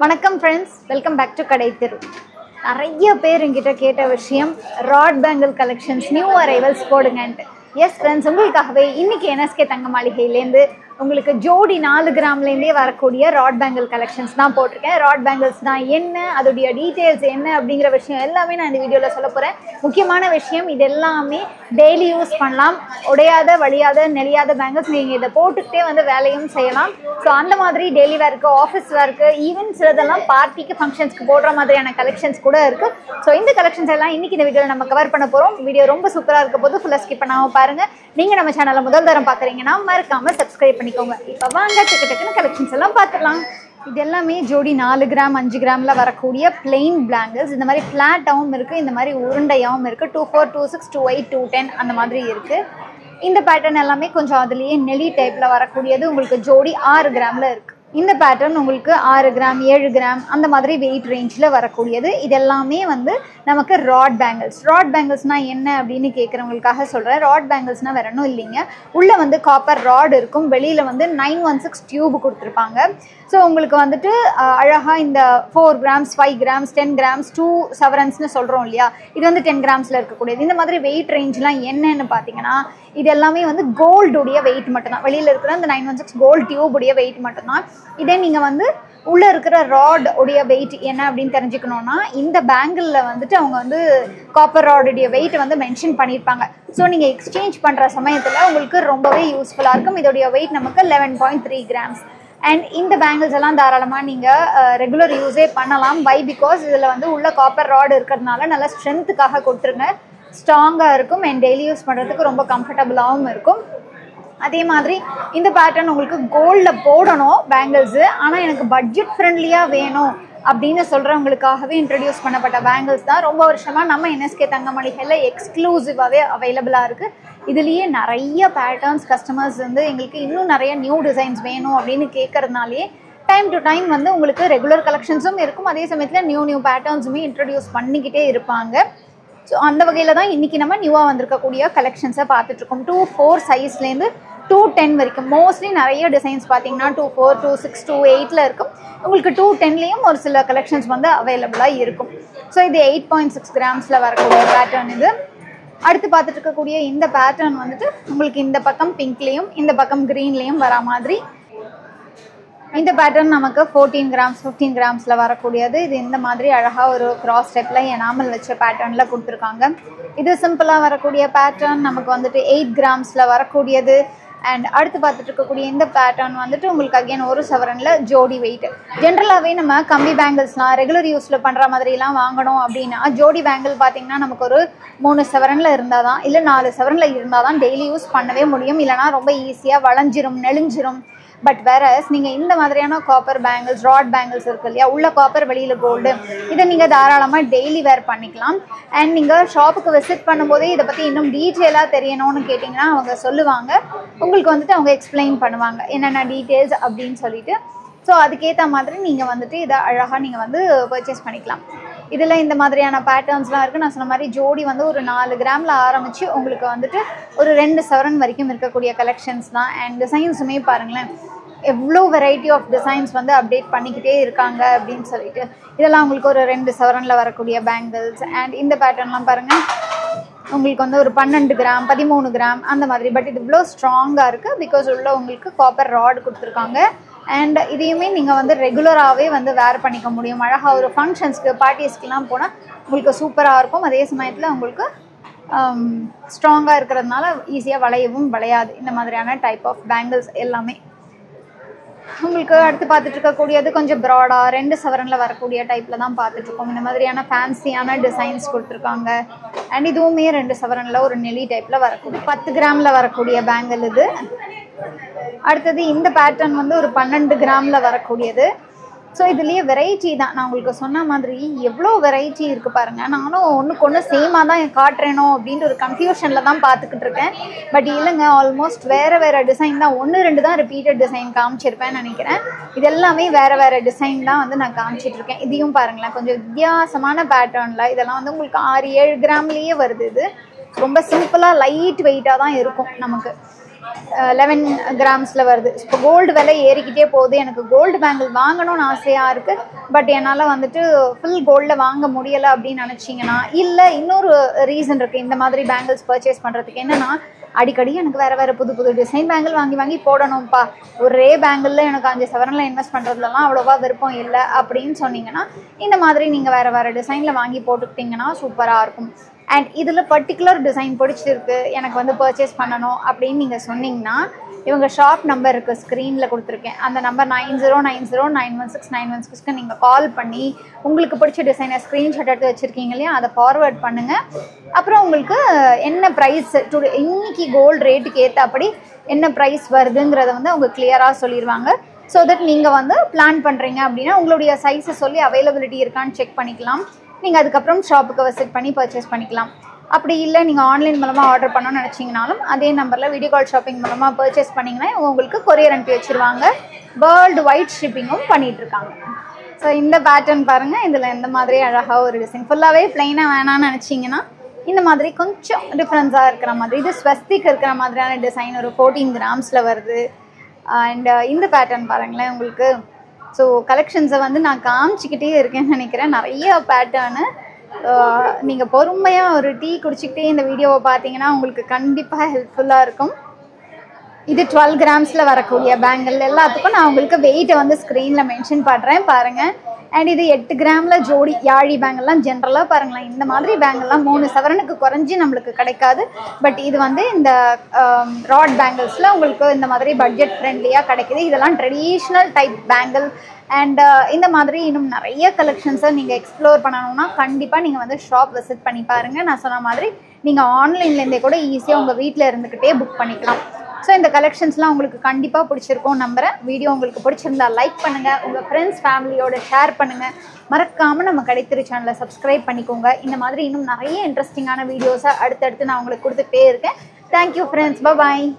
வணக்கம் friends, welcome back to கடை தெரு. நிறைய பேர் என்கிட்ட கேட்ட விஷயம் rod bangle collections new arrivals போடுங்கன்ட்டு. எஸ் ஃப்ரெண்ட்ஸ், உங்களுக்காகவே இன்னைக்கு என்எஸ்கே தங்க மாளிகையிலேருந்து உங்களுக்கு ஜோடி 4 கிராம்லேருந்தே வரக்கூடிய ராட் பேங்கிள் கலெக்ஷன்ஸ் தான் போட்டிருக்கேன். ராட் பேங்கிள்ஸ் தான் என்ன, அதோடைய டீட்டெயில்ஸ் என்ன அப்படிங்கிற விஷயம் எல்லாமே நான் இந்த வீடியோவில் சொல்ல போகிறேன். முக்கியமான விஷயம், இது எல்லாமே டெய்லி யூஸ் பண்ணலாம். உடையாத, வழியாத, நெளியாத பேங்கிள்ஸ். நீங்கள் இதை போட்டுக்கிட்டே வந்து வேலையும் செய்யலாம். ஸோ அந்த மாதிரி டெய்லி வேர்க்கு, ஆஃபீஸ் வேர்க்கு, ஈவன் சிலதெல்லாம் பார்ட்டிக்கு, ஃபங்க்ஷன்ஸ்க்கு போடுற மாதிரியான கலெக்ஷன்ஸ் கூட இருக்குது. ஸோ இந்த கலெக்ஷன்ஸ் எல்லாம் இன்றைக்கி இந்த வீடியோவில் நம்ம கவர் பண்ண போகிறோம். வீடியோ ரொம்ப சூப்பராக இருக்க போது ஃபுல்லாக ஸ்கிப் பண்ணாமல் பாருங்கள். நீங்கள் நம்ம சேனலை முதல் தரம் பார்க்குறீங்கன்னா மறக்காமல் சப்ஸ்கிரைப் பண்ணிக்கோங்க. இப்போ வாங்க டக்குன்னு கலெக்ஷன்ஸ் எல்லாம் பார்த்துடலாம். இது எல்லாமே ஜோடி 4 கிராம் 5 கிராமில் வரக்கூடிய பிளெயின் பேங்கிள்ஸ். இந்த மாதிரி ஃப்ளாட்டாகவும் இருக்குது, இந்த மாதிரி உருண்டையாகவும் இருக்குது. 24, 26, 28, 210 அந்த மாதிரி இருக்குது. இந்த பேட்டர்ன் எல்லாமே கொஞ்சம் அதுலேயே நெளி டைப்பில் வரக்கூடியது. உங்களுக்கு ஜோடி 6 கிராமில் இருக்குது. இந்த பேட்டர்ன் உங்களுக்கு 6 கிராம் 7 கிராம் அந்த மாதிரி வெயிட் ரேஞ்சில் வரக்கூடியது. இது எல்லாமே வந்து நமக்கு ராட் பேங்கிள்ஸ். ராட் பேங்கிள்ஸ்னால் என்ன அப்படின்னு கேட்குறவங்களுக்காக சொல்கிறேன். ராட் பேங்கிள்ஸ்னால் வேற ஒன்றும் இல்லைங்க. உள்ளே வந்து காப்பர் ராட் இருக்கும், வெளியில் வந்து 916 டியூப் கொடுத்துருப்பாங்க. ஸோ உங்களுக்கு வந்துட்டு அழகாக இந்த 4 கிராம்ஸ் 5 கிராம்ஸ் 10 கிராம்ஸ் 2 செவரன்ஸ்னு சொல்கிறோம் இல்லையா, இது வந்து 10 கிராம்ஸில் இருக்கக்கூடியது. இந்த மாதிரி வெயிட் ரேஞ்செலாம் என்னன்னு பார்த்தீங்கன்னா, இது எல்லாமே வந்து கோல்டுடைய வெயிட் மட்டும்தான். வெளியில் இருக்கிற அந்த 916 கோல்டு டியூபுடைய வெயிட் மட்டும்தான். இதே நீங்கள் வந்து உள்ளே இருக்கிற ராட் உடைய வெயிட் என்ன அப்படின்னு தெரிஞ்சுக்கணுன்னா, இந்த பேங்கிளில் வந்துட்டு அவங்க வந்து காப்பர் ராடுடைய வெயிட் வந்து மென்ஷன் பண்ணியிருப்பாங்க. ஸோ நீங்கள் எக்ஸ்சேஞ்ச் பண்ணுற சமயத்தில் உங்களுக்கு ரொம்பவே யூஸ்ஃபுல்லாக இருக்கும். இதோடைய வெயிட் நமக்கு 11.3 கிராம்ஸ். அண்ட் இந்த பேங்கிள்ஸ் எல்லாம் தாராளமாக நீங்கள் ரெகுலர் யூஸே பண்ணலாம். பை பிகாஸ் இதில் வந்து உள்ள காப்பர் ராடு இருக்கிறதுனால நல்லா ஸ்ட்ரென்த்துக்காக கொடுத்துருங்க. ஸ்ட்ராங்காக இருக்கும் அண்ட் டெய்லி யூஸ் பண்ணுறதுக்கு ரொம்ப கம்ஃபர்டபுளாகவும் இருக்கும். அதே மாதிரி இந்த பேட்டர்ன் உங்களுக்கு கோல்டில் போடணும் பேங்கிள்ஸு, ஆனால் எனக்கு பட்ஜெட் ஃப்ரெண்ட்லியாக வேணும் அப்படின்னு சொல்கிறவங்களுக்காகவே இன்ட்ரடியூஸ் பண்ணப்பட்ட பேங்கிள்ஸ் தான். ரொம்ப வருஷமாக நம்ம என்எஸ்கே தங்க மாளிகையில் எக்ஸ்க்ளூசிவாகவே அவைலபிளாக இருக்குது. இதுலேயே நிறைய பேட்டர்ன்ஸ் கஸ்டமர்ஸ் வந்து எங்களுக்கு இன்னும் நிறைய நியூ டிசைன்ஸ் வேணும் அப்படின்னு கேட்குறதுனாலே டைம் டு டைம் வந்து உங்களுக்கு ரெகுலர் கலெக்ஷன்ஸும் இருக்கும், அதே சமயத்தில் நியூ பேட்டர்ன்ஸுமே இன்ட்ரடியூஸ் பண்ணிக்கிட்டே இருப்பாங்க. ஸோ அந்த வகையில் தான் இன்றைக்கி நம்ம நியூவாக வந்திருக்கக்கூடிய கலெக்ஷன்ஸை பார்த்துட்ருக்கோம். 2-4 சைஸ்லேருந்து 210 வரைக்கும். மோஸ்ட்லி நிறைய டிசைன்ஸ் பார்த்தீங்கன்னா 24, 26, 28 இருக்கும். உங்களுக்கு 210லேயும் ஒரு சில கலெக்ஷன்ஸ் வந்து அவைலபிளாக இருக்கும். ஸோ இது 8.6 கிராம்ஸில் வரக்கூடிய பேட்டர்ன். இது அடுத்து பார்த்துட்டு இருக்கக்கூடிய இந்த பேட்டர்ன் வந்துட்டு உங்களுக்கு இந்த பக்கம் பிங்க்லேயும் இந்த பக்கம் க்ரீன்லேயும் வர மாதிரி. இந்த பேட்டர்ன் நமக்கு 14 கிராம்ஸ் 15 கிராம்ஸில் வரக்கூடியது. இது இந்த மாதிரி அழகாக ஒரு கிராஸ் ஸ்டெப்பில் எனாமல் வச்ச பேட்டர்னில் கொடுத்துருக்காங்க. இது சிம்பிளாக வரக்கூடிய பேட்டர்ன் நமக்கு வந்துட்டு 8 கிராம்ஸில் வரக்கூடியது. அண்ட் அடுத்து பார்த்துட்டு இருக்கக்கூடிய இந்த பேட்டர்ன் வந்துட்டு உங்களுக்கு அகைன் 1 சவரனில் ஜோடி வெயிட். ஜென்ரலாகவே நம்ம கம்பி பேங்கிள்ஸ்லாம் ரெகுலர் யூஸில் பண்ணுற மாதிரிலாம் வாங்கணும் அப்படின்னா ஜோடி பேங்கிள் பார்த்திங்கன்னா நமக்கு ஒரு 3 சவரனில் இருந்தால் தான், இல்லை 4 சவரனில் இருந்தால் தான் டெய்லி யூஸ் பண்ணவே முடியும். இல்லைனா ரொம்ப ஈஸியாக வளைஞ்சிரும், நெளிஞ்சிரும். பட் வேறஸ் நீங்கள் இந்த மாதிரியான காப்பர் பேங்கிள்ஸ், ராட் பேங்கிள்ஸ் இருக்குது இல்லையா, உள்ள காப்பர் வெளியில் கோல்டு, இதை நீங்கள் தாராளமாக டெய்லி வேர் பண்ணிக்கலாம். அண்ட் நீங்கள் ஷாப்புக்கு விசிட் பண்ணும்போதே இதை பற்றி இன்னும் டீட்டெயிலாக தெரியணும்னு கேட்டிங்கன்னா அவங்க சொல்லுவாங்க. உங்களுக்கு வந்துட்டு அவங்க எக்ஸ்பிளைன் பண்ணுவாங்க என்னென்ன டீட்டெயில்ஸ் அப்படின்னு சொல்லிட்டு. ஸோ அதுக்கேற்ற மாதிரி நீங்கள் வந்துட்டு இதை அழகாக நீங்கள் வந்து பர்ச்சேஸ் பண்ணிக்கலாம். இதில் இந்த மாதிரியான பேட்டர்ன்ஸ்லாம் இருக்குது. நான் சொன்ன மாதிரி ஜோடி வந்து ஒரு 4 கிராமில் ஆரம்பித்து உங்களுக்கு வந்துட்டு ஒரு 2 சவரன் வரைக்கும் இருக்கக்கூடிய கலெக்ஷன்ஸ் தான். அண்ட் டிசைன்ஸுமே பாருங்களேன், எவ்வளோ வெரைட்டி ஆஃப் டிசைன்ஸ் வந்து அப்டேட் பண்ணிக்கிட்டே இருக்காங்க அப்படின்னு சொல்லிட்டு. இதெல்லாம் உங்களுக்கு ஒரு 2 சவரனில் வரக்கூடிய பேங்கிள்ஸ். அண்ட் இந்த பேட்டர்ன்லாம் பாருங்கள், உங்களுக்கு வந்து ஒரு 12 கிராம் 13 கிராம் அந்த மாதிரி. பட் இது இவ்வளோ ஸ்ட்ராங்காக இருக்குது பிகாஸ் உள்ள உங்களுக்கு காப்பர் ராட் கொடுத்துருக்காங்க. அண்ட் இதையுமே நீங்கள் வந்து ரெகுலராகவே வந்து வேர் பண்ணிக்க முடியும். அழகாக ஒரு ஃபங்க்ஷன்ஸ்க்கு, பார்ட்டிஸ்க்கெலாம் போனால் உங்களுக்கு சூப்பராக இருக்கும். அதே சமயத்தில் உங்களுக்கு ஸ்ட்ராங்காக இருக்கிறதுனால ஈஸியாக வளையவும் வளையாது. இந்த மாதிரியான டைப் ஆஃப் பேங்கிள்ஸ் எல்லாமே உங்களுக்கு அடுத்து பார்த்துட்டு இருக்கக்கூடியது கொஞ்சம் ப்ராடாக 2 சவரனில் வரக்கூடிய டைப்பில் தான் பார்த்துட்ருக்கோம். இந்த மாதிரியான ஃபேன்சியான டிசைன்ஸ் கொடுத்துருக்காங்க. அண்ட் இதுவுமே 2 சவரனில் ஒரு நெளி டைப்பில் வரக்கூடிய 10 கிராமில் வரக்கூடிய பேங்கிள் இது. அடுத்தது இந்த பேட்டர்ன் வந்து ஒரு 12 கிராமில் வரக்கூடியது. ஸோ இதுலேயே வெரைட்டி தான். நான் உங்களுக்கு சொன்ன மாதிரி எவ்வளோ வெரைட்டி இருக்குது பாருங்கள். நானும் ஒன்றுக்கு ஒன்று சேமாக தான் காட்டுறேனோ அப்படின்ட்டு ஒரு கன்ஃபியூஷனில் தான் பார்த்துக்கிட்டு இருக்கேன். பட் இல்லைங்க, ஆல்மோஸ்ட் வேறு டிசைன் தான். 1-2 தான் ரிப்பீட்டட் டிசைன் காமிச்சிருப்பேன்னு நினைக்கிறேன். இது எல்லாமே வேறு டிசைன் தான் வந்து நான் காமிச்சிட்ருக்கேன். இதையும் பாருங்களேன், கொஞ்சம் வித்தியாசமான பேட்டர்னில். இதெல்லாம் வந்து உங்களுக்கு 6-7 கிராம்லேயே வருது. இது ரொம்ப சிம்பிளாக லைட் வெயிட்டாக தான் இருக்கும் நமக்கு. 11 கிராம்ஸில் வருது. இப்போ கோல்டு விலை ஏறிக்கிட்டே போகுது. எனக்கு கோல்டு பேங்கிள் வாங்கணும்னு ஆசையாக இருக்குது. பட் என்னால் வந்துட்டு ஃபுல் கோல்டில் வாங்க முடியலை அப்படின்னு நினச்சிங்கன்னா, இல்லை இன்னொரு ரீசன் இருக்குது இந்த மாதிரி பேங்கிள்ஸ் பர்ச்சேஸ் பண்ணுறதுக்கு. என்னென்னா, அடிக்கடி எனக்கு வேறு புது புது டிசைன் பேங்கிள் வாங்கி போடணும்ப்பா, ஒரே பேங்கிளில் எனக்கு 5 சவரனில் இன்வெஸ்ட் பண்ணுறதுலாம் அவ்வளோவா விருப்பம் இல்லை அப்படின்னு சொன்னீங்கன்னா, இந்த மாதிரி நீங்கள் வேறு டிசைனில் வாங்கி போட்டுக்கிட்டிங்கன்னா சூப்பராக இருக்கும். அண்ட் இதில் பர்டிகுலர் டிசைன் பிடிச்சிருக்கு, எனக்கு வந்து பர்ச்சேஸ் பண்ணணும் அப்படின்னு நீங்கள் சொன்னீங்கன்னா, இவங்க ஷாப் நம்பர் இருக்குது, ஸ்க்ரீனில் கொடுத்துருக்கேன். அந்த நம்பர் 9090916916 நீங்கள் கால் பண்ணி உங்களுக்கு பிடிச்ச டிசைனை ஸ்க்ரீன்ஷாட் எடுத்து வச்சுருக்கீங்க இல்லையா, அதை ஃபார்வேர்ட் பண்ணுங்கள். அப்புறம் உங்களுக்கு என்ன ப்ரைஸ் இன்னைக்கு கோல்டு ரேட்டுக்கு ஏற்றபடி என்ன ப்ரைஸ் வருதுங்கிறத வந்து அவங்க கிளியராக சொல்லிடுவாங்க. ஸோ தட் நீங்கள் வந்து பிளான் பண்ணுறீங்க அப்படின்னா உங்களுடைய சைஸை சொல்லி அவைலபிலிட்டி இருக்கான்னு செக் பண்ணிக்கலாம். நீங்கள் அதுக்கப்புறம் ஷாப்புக்கு விசிட் பண்ணி பர்ச்சேஸ் பண்ணிக்கலாம். அப்படி இல்லை நீங்கள் ஆன்லைன் மூலமாக ஆர்டர் பண்ணணும்னு நினச்சிங்கனாலும் அதே நம்பரில் வீடியோ கால் ஷாப்பிங் மூலமாக பர்ச்சேஸ் பண்ணிங்கன்னா உங்களுக்கு கொரியர் அனுப்பி வச்சுருவாங்க. வேர்ல்டு வைட் ஷிப்பிங்கும் பண்ணிகிட்ருக்காங்க. ஸோ இந்த பேட்டர்ன் பாருங்கள், இதில் இந்த மாதிரி அழகாக ஒரு டிசைன் ஃபுல்லாகவே ப்ளைனாக வேணான்னு நினச்சிங்கன்னா இந்த மாதிரி கொஞ்சம் டிஃப்ரென்ஸாக இருக்கிற மாதிரி, இது ஸ்வஸ்திக் இருக்கிற மாதிரியான டிசைன் ஒரு 14 கிராம்ஸில் வருது. அண்ட் இந்த பேட்டர்ன் பாருங்களேன் உங்களுக்கு. ஸோ கலெக்ஷன்ஸை வந்து நான் காமிச்சிக்கிட்டே இருக்கேன்னு நினைக்கிறேன். நிறைய பேட்டர்னு நீங்கள் பொறுமையாக ஒரு டீ குடிச்சிக்கிட்டே இந்த வீடியோவை பார்த்தீங்கன்னா உங்களுக்கு கண்டிப்பாக ஹெல்ப்ஃபுல்லாக இருக்கும். இது 12 கிராம்ஸில் வரக்கூடிய பேங்கிள் எல்லாத்துக்கும் நான் உங்களுக்கு வெயிட்டை வந்து ஸ்க்ரீனில் மென்ஷன் பண்ணுறேன் பாருங்கள். அண்ட் இது 8 கிராமில் ஜோடி யாழி பேங்கெல்லாம் ஜென்ரலாக பாருங்களேன், இந்த மாதிரி பேங்கெல்லாம் 3 சவரனுக்கு குறைஞ்சி நம்மளுக்கு கிடைக்காது. பட் இது வந்து இந்த ராட் பேங்கிள்ஸில் உங்களுக்கு இந்த மாதிரி பட்ஜெட் ஃப்ரெண்ட்லியாக கிடைக்கிது. இதெல்லாம் ட்ரெடிஷ்னல் டைப் பேங்கிள். அண்ட் இந்த மாதிரி இன்னும் நிறைய கலெக்ஷன்ஸை நீங்கள் எக்ஸ்ப்ளோர் பண்ணணும்னா கண்டிப்பாக நீங்கள் வந்து ஷாப் விசிட் பண்ணி பாருங்கள். நான் சொன்ன மாதிரி நீங்கள் ஆன்லைன்லேருந்தே கூட ஈஸியாக உங்கள் வீட்டில் இருந்துக்கிட்டே புக் பண்ணிக்கலாம். ஸோ இந்த கலெக்ஷன்ஸ்லாம் உங்களுக்கு கண்டிப்பாக பிடிச்சிருக்கும் நம்புகிறேன். வீடியோ உங்களுக்கு பிடிச்சிருந்தா லைக் பண்ணுங்கள், உங்கள் ஃப்ரெண்ட்ஸ் ஃபேமிலியோட ஷேர் பண்ணுங்கள். மறக்காமல் நம்ம கடைத்தெரு சேனலை சப்ஸ்கிரைப் பண்ணிக்கோங்க. இந்த மாதிரி இன்னும் நிறைய இன்ட்ரெஸ்டிங்கான வீடியோஸை அடுத்தடுத்து நான் உங்களுக்கு கொடுத்துட்டே இருக்கேன். தேங்க்யூ ஃப்ரெண்ட்ஸ், பாய்.